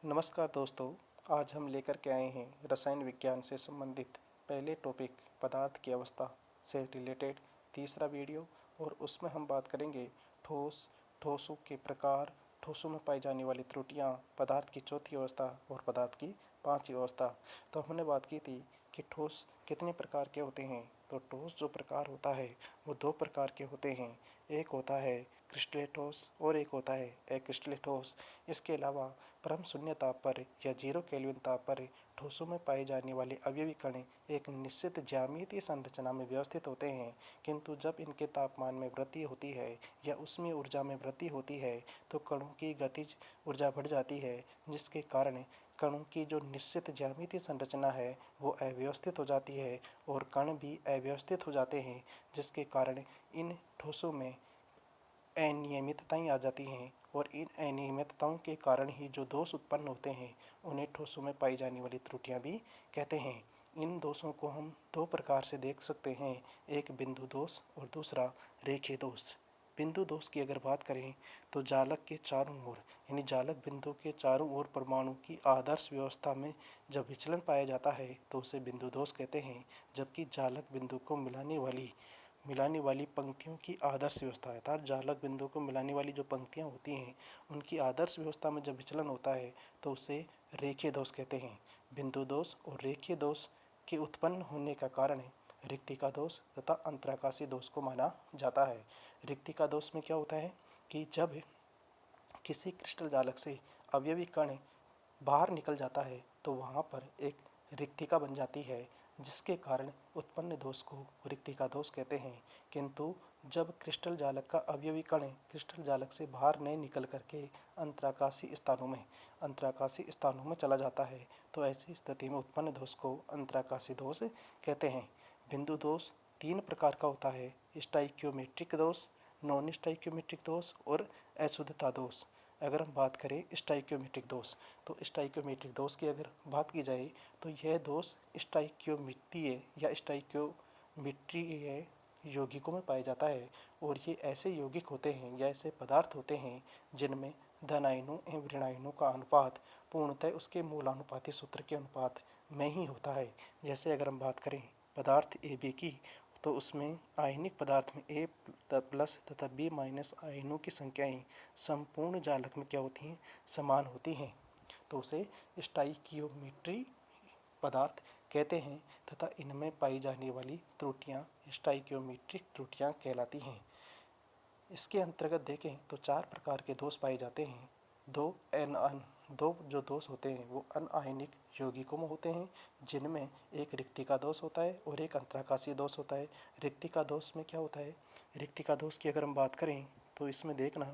नमस्कार दोस्तों, आज हम लेकर के आए हैं रसायन विज्ञान से संबंधित पहले टॉपिक पदार्थ की अवस्था से रिलेटेड तीसरा वीडियो। और उसमें हम बात करेंगे ठोस, ठोसों के प्रकार, ठोसों में पाई जाने वाली त्रुटियां, पदार्थ की चौथी अवस्था और पदार्थ की पांचवी अवस्था। तो हमने बात की थी कि ठोस कितने प्रकार के होते हैं। तो ठोस जो प्रकार होता है वो दो प्रकार के होते हैं। एक होता है क्रिस्टलीय ठोस और एक होता है अक्रिस्टलीय ठोस। इसके अलावा परम शून्य ताप पर या 0 केल्विन ताप पर ठोसों में पाए जाने वाले अवयवी कण एक निश्चित ज्यामितीय संरचना में व्यवस्थित होते हैं, किंतु जब इनके तापमान में वृद्धि होती है या उसमें ऊर्जा में वृद्धि होती है तो कणों की गतिज ऊर्जा बढ़ जाती है, जिसके कारण कणों की जो निश्चित ज्यामितीय संरचना है वो अव्यवस्थित हो जाती है और कण भी अव्यवस्थित हो जाते हैं, जिसके कारण इन ठोसों में अनियमितताएं आ जाती हैं। और इन अनियमितताओं के कारण ही जो दोष उत्पन्न होते हैं उन्हें ठोसों में पाई जाने वाली त्रुटियां भी कहते हैं। इन दोषों को हम दो प्रकार से देख सकते हैं, एक बिंदु दोष और दूसरा रेखीय दोष। बिंदु दोष की अगर बात करें तो जालक के चारों ओर यानी जालक बिंदु के चारों ओर परमाणु की आदर्श व्यवस्था में जब विचलन पाया जाता है तो उसे बिंदु दोष कहते हैं। जबकि जालक बिंदु को मिलाने वाली पंक्तियों की आदर्श व्यवस्था अर्थात जालक बिंदु को मिलाने वाली जो पंक्तियां होती हैं उनकी आदर्श व्यवस्था में जब विचलन होता है तो उसे रेखीय दोष कहते हैं। बिंदु दोष और रेखीय दोष के उत्पन्न होने का कारण रिक्तिका दोष तथा अंतराकाशी दोष को माना जाता है। रिक्तिका दोष में क्या होता है कि जब किसी क्रिस्टल जालक से अवयवी कण बाहर निकल जाता है तो वहाँ पर एक रिक्तिका बन जाती है, जिसके कारण उत्पन्न दोष को रिक्तिका दोष कहते हैं। किंतु जब क्रिस्टल जालक का अवयवी कण क्रिस्टल जालक से बाहर नहीं निकल करके अंतराकाशी स्थानों में चला जाता है तो ऐसी स्थिति में उत्पन्न दोष को अंतराकाशी दोष कहते हैं। बिंदु दोष तीन प्रकार का होता है, स्टाइक्योमेट्रिक दोष, नॉन स्टाइक्योमेट्रिक दोष और अशुद्धता दोष। अगर हम बात करें स्टाइक्योमेट्रिक दोष, तो स्टाइक्योमेट्रिक दोष की अगर बात की जाए तो यह दोष स्टाइक्योमितीय या स्टाइक्योमीट्रीय यौगिकों में पाया जाता है। और ये ऐसे यौगिक होते हैं या ऐसे पदार्थ होते हैं जिनमें धन आयनों एवं ऋण आयनों का अनुपात पूर्णतः उसके मूलानुपाती सूत्र के अनुपात में ही होता है। जैसे अगर हम बात करें पदार्थ AB की, तो उसमें आयनिक पदार्थ में A प्लस तथा B माइनस आयनों की संख्याएं संपूर्ण जालक में क्या होती हैं, समान होती हैं, तो उसे स्टाइकियोमेट्री पदार्थ कहते हैं तथा इनमें पाई जाने वाली त्रुटियां स्टाइकियोमेट्रिक त्रुटियां कहलाती हैं। इसके अंतर्गत देखें तो चार प्रकार के दोष पाए जाते हैं। दो जो दोष होते हैं वो अनआयनिक यौगिकों में होते हैं, जिनमें एक रिक्तिका दोष होता है और एक अंतराकाशी दोष होता है। रिक्तिका दोष में क्या होता है, रिक्तिका दोष की अगर हम बात करें तो इसमें देखना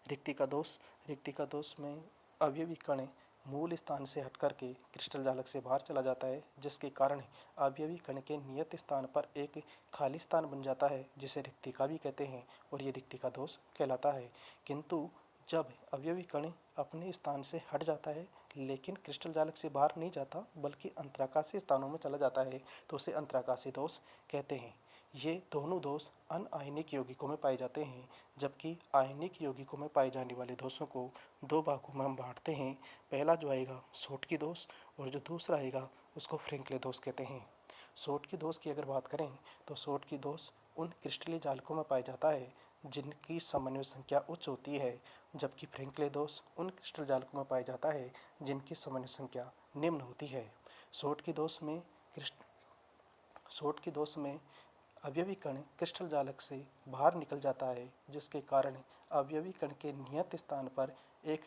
रिक्तिका दोष में अवयवी कण मूल स्थान से हट करके क्रिस्टल जालक से बाहर चला जाता है, जिसके कारण अवयवी कण के नियत स्थान पर एक खाली स्थान बन जाता है, जिसे रिक्तिका भी कहते हैं और ये रिक्तिका दोष कहलाता है। किंतु जब अवयवी कण अपने स्थान से हट जाता है लेकिन क्रिस्टल जालक से बाहर नहीं जाता बल्कि अंतराकाशी स्थानों में चला जाता है तो उसे अंतराकाशी दोष कहते हैं। ये दोनों दोष अनआयनिक यौगिकों में पाए जाते हैं, जबकि आयनिक यौगिकों में पाए जाने वाले दोषों को दो भागों में हम बांटते हैं। पहला जो आएगा शोटकी दोष और जो दूसरा आएगा उसको फ्रैंकले दोष कहते हैं। शोटकी दोष की अगर बात करें तो शोटकी दोष उन क्रिस्टलीय जालकों में पाया जाता है जिनकी समन्वय संख्या उच्च होती है, जबकि फ्रैंकले दोष उन क्रिस्टल जालकों में पाया जाता है जिनकी समन्वय संख्या निम्न होती है। शोटकी दोष में अवयवी कण क्रिस्टल जालक से बाहर निकल जाता है, जिसके कारण अवयवी कण के नियत स्थान पर एक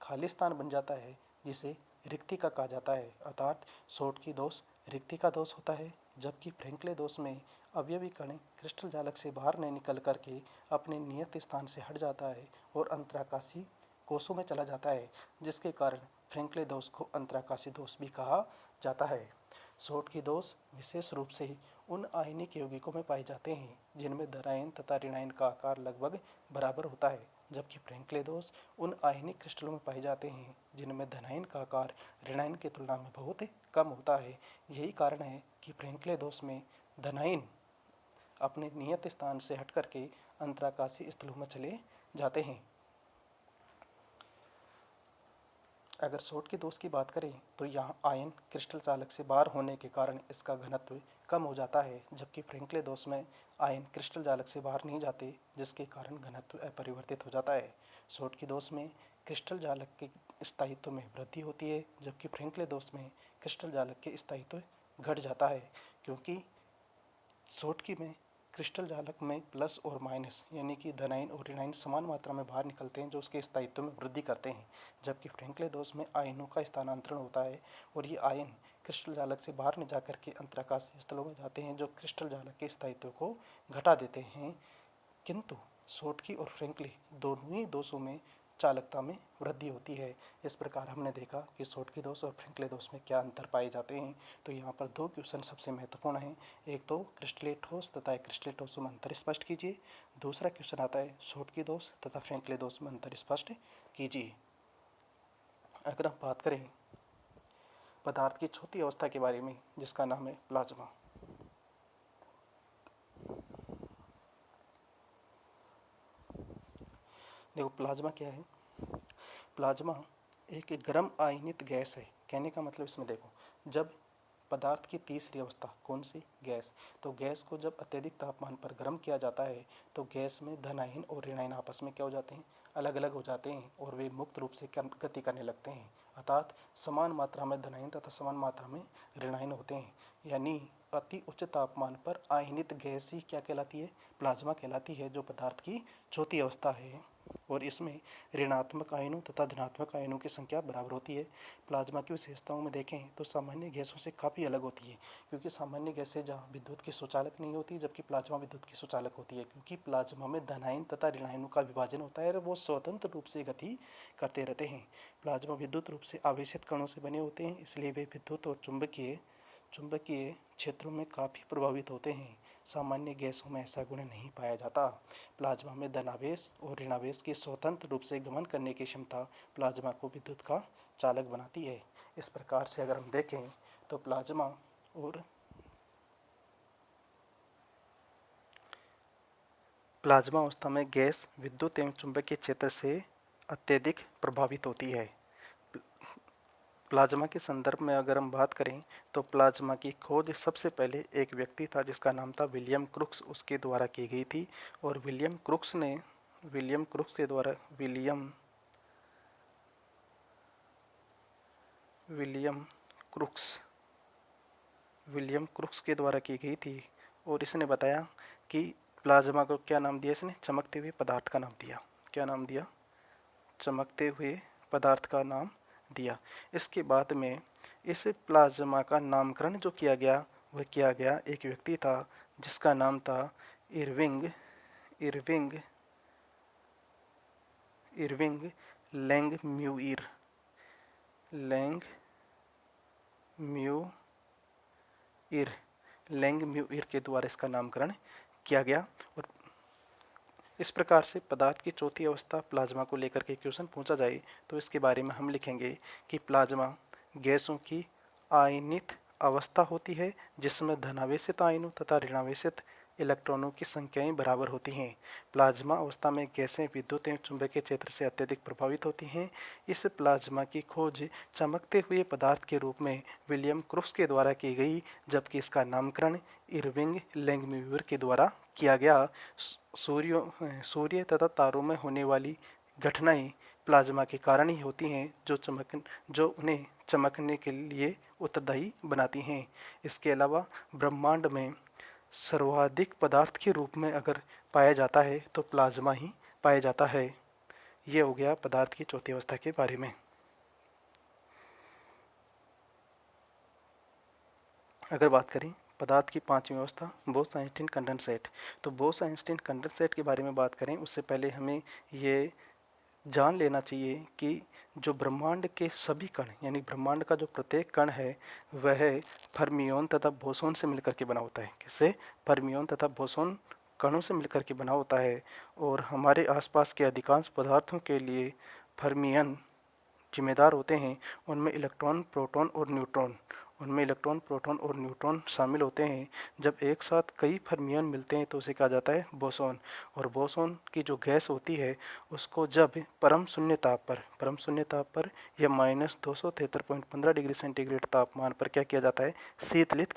खाली स्थान बन जाता है जिसे रिक्तिका कहा जाता है। अर्थात शोटकी दोष रिक्तिका दोष होता है, जबकि फ्रैंकले दोष में अवयवी कण क्रिस्टल जालक से बाहर नहीं निकल करके अपने नियत स्थान से हट जाता है और अंतराकाशी कोषों में चला जाता है, जिसके कारण फ्रैंकले दोष को अंतराकाशी दोष भी कहा जाता है। शोटकी दोष विशेष रूप से उन आयनिक यौगिकों में पाए जाते हैं जिनमें धनायन तथा ऋणायन का आकार लगभग बराबर होता है, जबकि फ्रैंकले दोष उन आयनिक क्रिस्टलों में पाए जाते हैं जिनमें धनायन का आकार ऋणायन की तुलना में बहुत कम होता है। यही कारण है कि फ्रैंकले दोष में धनायन अपने नियत स्थान से हट करके अंतराकाशी स्थलों में चले जाते हैं। अगर सोट के दोष की बात करें तो यहाँ आयन क्रिस्टल चालक से बाहर होने के कारण इसका घनत्व कम हो जाता है, जबकि फ्रैंकले दोष में आयन क्रिस्टल चालक से बाहर नहीं जाते, जिसके कारण घनत्व अपरिवर्तित हो जाता है। सोट के दोष में क्रिस्टल चालक के स्थायित्व में वृद्धि होती है, जबकि फ्रैंकले दोष में क्रिस्टल चालक के स्थायित्व घट जाता है, क्योंकि सोटकी में क्रिस्टल जालक में प्लस और माइनस यानी कि धनायन और ऋणायन समान मात्रा में बाहर निकलते हैं, जो उसके स्थायित्व में वृद्धि करते हैं, जबकि फ्रैंकले दोष में आयनों का स्थानांतरण होता है और ये आयन क्रिस्टल जालक से बाहर न जाकर के अंतराकाशीय स्थलों में जाते हैं, जो क्रिस्टल जालक के स्थायित्व को घटा देते हैं। किंतु सोटकी और फ्रैंकली दोनों ही दोषों में चालकता में वृद्धि होती है। इस प्रकार हमने देखा कि सोटकी दोष और फ्रैंकले दोष में क्या अंतर पाए जाते हैं। तो यहाँ पर दो क्वेश्चन सबसे महत्वपूर्ण हैं। एक तो क्रिस्टलेट ठोस तथा क्रिस्टलेट ठोसों में अंतर स्पष्ट कीजिए। दूसरा क्वेश्चन आता है सोटकी दोष तथा फ्रैंकले दोष में अंतर स्पष्ट कीजिए। अगर हम बात करें पदार्थ की चौथी अवस्था के बारे में, जिसका नाम है प्लाज्मा। देखो प्लाज्मा क्या है। प्लाज्मा एक गर्म आयनित गैस है। कहने का मतलब इसमें देखो, जब पदार्थ की तीसरी अवस्था कौन सी, गैस, तो गैस को जब अत्यधिक तापमान पर गर्म किया जाता है तो गैस में धनायन और ऋणायन आपस में क्या हो जाते हैं, अलग अलग हो जाते हैं और वे मुक्त रूप से गति करने लगते हैं। अर्थात समान मात्रा में धनायन तथा समान मात्रा में ऋणायन होते हैं। यानी अति उच्च तापमान पर आयनित गैस ही क्या कहलाती है, प्लाज्मा कहलाती है, जो पदार्थ की चौथी अवस्था है। और इसमें ऋणात्मक आयनों तथा धनात्मक आयनों की संख्या बराबर होती है। प्लाज्मा की विशेषताओं में देखें तो सामान्य गैसों से काफ़ी अलग होती है, क्योंकि सामान्य गैसें जहाँ विद्युत की सुचालक नहीं होती, जबकि प्लाज्मा विद्युत की सुचालक होती है, क्योंकि प्लाज्मा में धनायन तथा ऋणायनों का विभाजन होता है और वो स्वतंत्र रूप से गति करते रहते हैं। प्लाज्मा विद्युत रूप से आवेशित कणों से बने होते हैं, इसलिए वे विद्युत और चुंबकीय क्षेत्रों में काफ़ी प्रभावित होते हैं। सामान्य गैसों में ऐसा गुण नहीं पाया जाता। प्लाज्मा में धनावेश और ऋणावेश की स्वतंत्र रूप से गमन करने की क्षमता प्लाज्मा को विद्युत का चालक बनाती है। इस प्रकार से अगर हम देखें तो प्लाज्मा अवस्था में गैस विद्युत एवं चुंबकीय क्षेत्र से अत्यधिक प्रभावित होती है। प्लाज्मा के संदर्भ में अगर हम बात करें तो प्लाज्मा की खोज सबसे पहले एक व्यक्ति था जिसका नाम था विलियम क्रुक्स, उसके द्वारा की गई थी। और विलियम क्रुक्स के द्वारा की गई थी और इसने बताया कि प्लाज्मा को क्या नाम दिया, इसने चमकते हुए पदार्थ का नाम दिया। क्या नाम दिया, चमकते हुए पदार्थ का नाम दिया। इसके बाद में इस प्लाज्मा का नामकरण जो किया गया वह किया गया एक व्यक्ति था जिसका नाम था इरविंग लैंगम्यूइर के द्वारा इसका नामकरण किया गया। और इस प्रकार से पदार्थ की चौथी अवस्था प्लाज्मा को लेकर के क्वेश्चन पूछा जाए तो इसके बारे में हम लिखेंगे कि प्लाज्मा गैसों की आयनित अवस्था होती है जिसमें धनावेशित आयनों तथा ऋणावेशित इलेक्ट्रॉनों की संख्याएं बराबर होती हैं। प्लाज्मा अवस्था में गैसें विद्युत एवं चुंबकीय क्षेत्र से अत्यधिक प्रभावित होती हैं। इस प्लाज्मा की खोज चमकते हुए पदार्थ के रूप में विलियम क्रुक्स के द्वारा की गई, जबकि इसका नामकरण इरविंग लैंगम्यूइर के द्वारा किया गया। सूर्य तथा तारों में होने वाली घटनाएं प्लाज्मा के कारण ही होती हैं, जो उन्हें चमकने के लिए उत्तरदायी बनाती हैं। इसके अलावा ब्रह्मांड में सर्वाधिक पदार्थ के रूप में अगर पाया जाता है तो प्लाज्मा ही पाया जाता है। ये हो गया पदार्थ की चौथी अवस्था के बारे में। अगर बात करें पदार्थ की पांचवी अवस्था बोस-आइंस्टीन कंडेंसेट, तो बोस-आइंस्टीन कंडेंसेट के बारे में बात करें उससे पहले हमें ये जान लेना चाहिए कि जो ब्रह्मांड के सभी कण यानी ब्रह्मांड का जो प्रत्येक कण है वह फर्मियोन तथा बोसोन से मिलकर के बना होता है। किससे? फर्मियोन तथा बोसोन कणों से मिलकर के बना होता है। और हमारे आसपास के अधिकांश पदार्थों के लिए फर्मियन जिम्मेदार होते हैं। उनमें इलेक्ट्रॉन, प्रोटॉन और न्यूट्रॉन उनमें इलेक्ट्रॉन, प्रोटॉन और न्यूट्रॉन शामिल होते हैं। जब एक साथ कई फर्मियन मिलते हैं तो उसे कहा जाता है बोसॉन। और बोसॉन की जो गैस होती है उसको जब परम शून्य ताप पर या -273.15 डिग्री सेंटीग्रेड तापमान पर क्या किया जाता है, शीतलित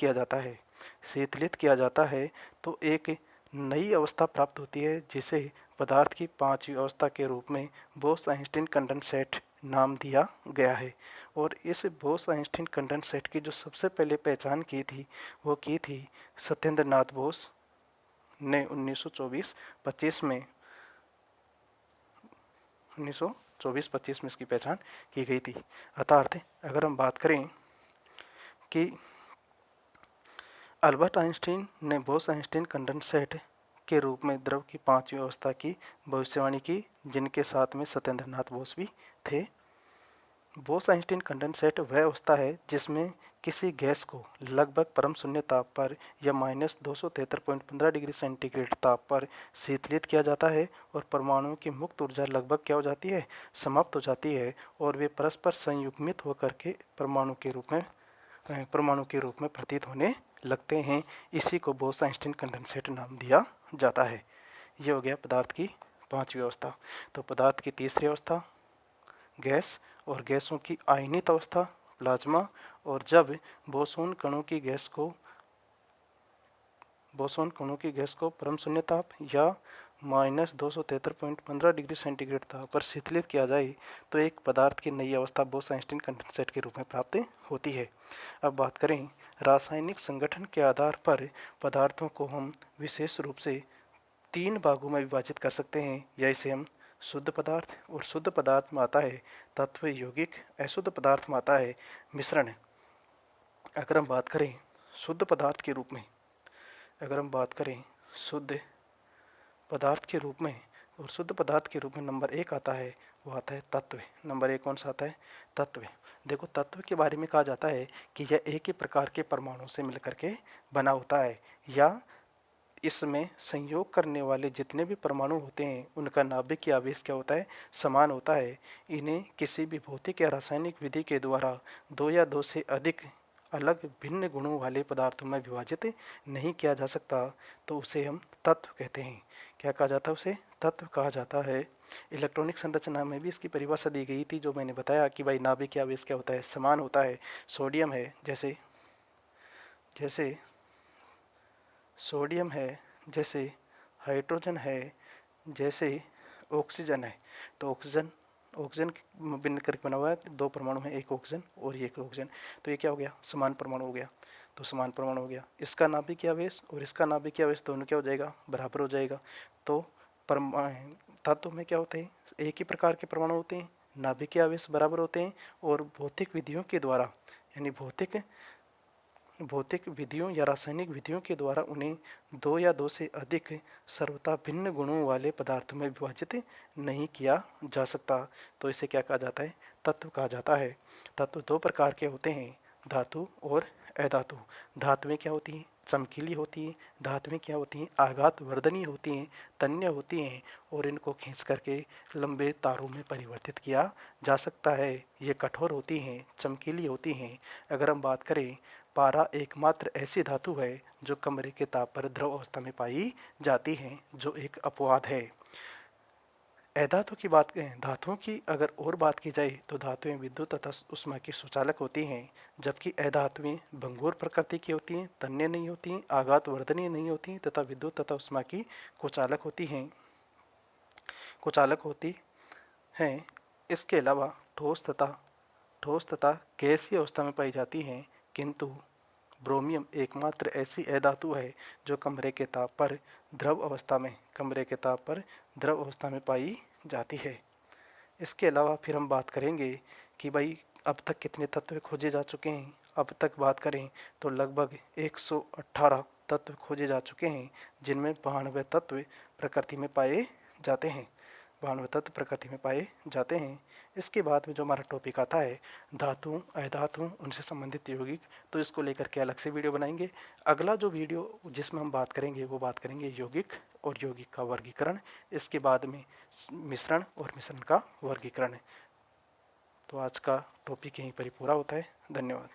किया जाता है तो एक नई अवस्था प्राप्त होती है जिसे पदार्थ की पांचवी अवस्था के रूप में बोस-आइंस्टीन कंडेंसेट नाम दिया गया है। और इस बोस-आइंस्टीन कंडेंसेट की जो सबसे पहले पहचान की थी वो की थी सत्येंद्र नाथ बोस ने 1924-25 में 1924-25 में इसकी पहचान की गई थी। अर्थात अगर हम बात करें कि अल्बर्ट आइंस्टीन ने बोस-आइंस्टीन कंडेंसेट के रूप में द्रव की पांचवी अवस्था की भविष्यवाणी की, जिनके साथ में सत्येंद्र नाथ बोस भी थे। बोस-आइंस्टीन कंडेंसेट वह अवस्था है जिसमें किसी गैस को लगभग परम शून्य ताप पर या -273.15 डिग्री सेंटीग्रेड ताप पर शीतलित किया जाता है और परमाणुओं की मुक्त ऊर्जा लगभग क्या हो जाती है, समाप्त हो जाती है और वे परस्पर संयुग्मित होकर के परमाणु के रूप में प्रतीत होने लगते हैं। इसी को बोस-आइंस्टीन कंडेंसेट नाम दिया जाता है। ये हो गया पदार्थ की पांचवी अवस्था। तो पदार्थ की तीसरी अवस्था गैस और गैसों की आयनित अवस्था प्लाज्मा। और जब बोसोन कणों की गैस को परम शून्य ताप या -273.15 डिग्री सेंटीग्रेड ताप पर शीतलित किया जाए तो एक पदार्थ की नई अवस्था बोस-आइंस्टीन कंडेंसेट के रूप में प्राप्त होती है। अब बात करें रासायनिक संगठन के आधार पर पदार्थों को हम विशेष रूप से 3 भागों में विभाजित कर सकते हैं, या इसे हम शुद्ध पदार्थ, और शुद्ध पदार्थ में आता है तत्व, यौगिक। अशुद्ध पदार्थ में आता है मिश्रण। अगर हम बात करें शुद्ध पदार्थ के रूप में, शुद्ध पदार्थ के रूप में, और शुद्ध पदार्थ के रूप में नंबर 1 आता है, वो आता है तत्व। नंबर 1 कौन सा आता है, तत्व। देखो तत्व के बारे में कहा जाता है कि यह एक ही प्रकार के परमाणु से मिलकर के बना होता है, या इसमें संयोग करने वाले जितने भी परमाणु होते हैं उनका नाभिकीय आवेश क्या होता है, समान होता है। इन्हें किसी भी भौतिक या रासायनिक विधि के द्वारा 2 या 2 से अधिक अलग भिन्न गुणों वाले पदार्थों में विभाजित नहीं किया जा सकता, तो उसे हम तत्व कहते हैं। क्या कहा जाता है, उसे तत्व कहा जाता है। इलेक्ट्रॉनिक संरचना में भी इसकी परिभाषा दी गई थी, जो मैंने बताया कि भाई नाभिकीय आवेश क्या होता है, समान होता है। सोडियम है, जैसे सोडियम है, जैसे हाइड्रोजन है, जैसे ऑक्सीजन है। तो ऑक्सीजन बिन करके बना हुआ है, 2 परमाणु हैं, एक ऑक्सीजन और एक ऑक्सीजन। तो ये क्या हो गया, समान परमाणु हो गया। तो समान परमाणु हो गया, इसका नाभिकीय आवेश और इसका नाभिकीय आवेश दोनों क्या हो जाएगा, बराबर हो जाएगा। तो तत्व में क्या होते हैं, एक ही प्रकार के परमाणु होते हैं, नाभिकीय आवेश बराबर होते हैं, और भौतिक विधियों के द्वारा, यानी भौतिक विधियों या रासायनिक विधियों के द्वारा उन्हें 2 या 2 से अधिक सर्वथा भिन्न गुणों वाले पदार्थों में विभाजित नहीं किया जा सकता। तो इसे क्या कहा जाता है, तत्व कहा जाता है। तत्व 2 प्रकार के होते हैं, धातु और अधातु। धातुएं क्या होती हैं, चमकीली होती हैं। धातुएं क्या होती हैं, आघात वर्धनीय होती हैं, तन्य होती हैं, और इनको खींच करके लंबे तारों में परिवर्तित किया जा सकता है। ये कठोर होती हैं, चमकीली होती हैं। अगर हम बात करें, पारा एकमात्र ऐसी धातु है जो कमरे के ताप पर द्रव अवस्था में पाई जाती है, जो एक अपवाद है। अधातु की बात करें, धातुओं की अगर और बात की जाए तो धातुएं विद्युत तथा उष्मा की सुचालक होती हैं, जबकि अधातुएं भंगुर प्रकृति की होती हैं, तन्य नहीं होती हैं, आघात वर्धनीय नहीं होती हैं, तथा विद्युत तथा उष्मा की कुचालक होती हैं। इसके अलावा ठोस तथा गैसीय अवस्था में पाई जाती हैं, किंतु ब्रोमियम एकमात्र ऐसी अधातु है जो कमरे के ताप पर द्रव अवस्था में पाई जाती है। इसके अलावा फिर हम बात करेंगे कि भाई अब तक कितने तत्व खोजे जा चुके हैं। अब तक बात करें तो लगभग 118 तत्व खोजे जा चुके हैं, जिनमें 92 तत्व प्रकृति में पाए जाते हैं। इसके बाद में जो हमारा टॉपिक आता है धातु, अधातु, उनसे संबंधित यौगिक, तो इसको लेकर के अलग से वीडियो बनाएंगे। अगला जो वीडियो जिसमें हम बात करेंगे यौगिक और यौगिक का वर्गीकरण। इसके बाद में मिश्रण और मिश्रण का वर्गीकरण। तो आज का टॉपिक यहीं पर ही पूरा होता है। धन्यवाद।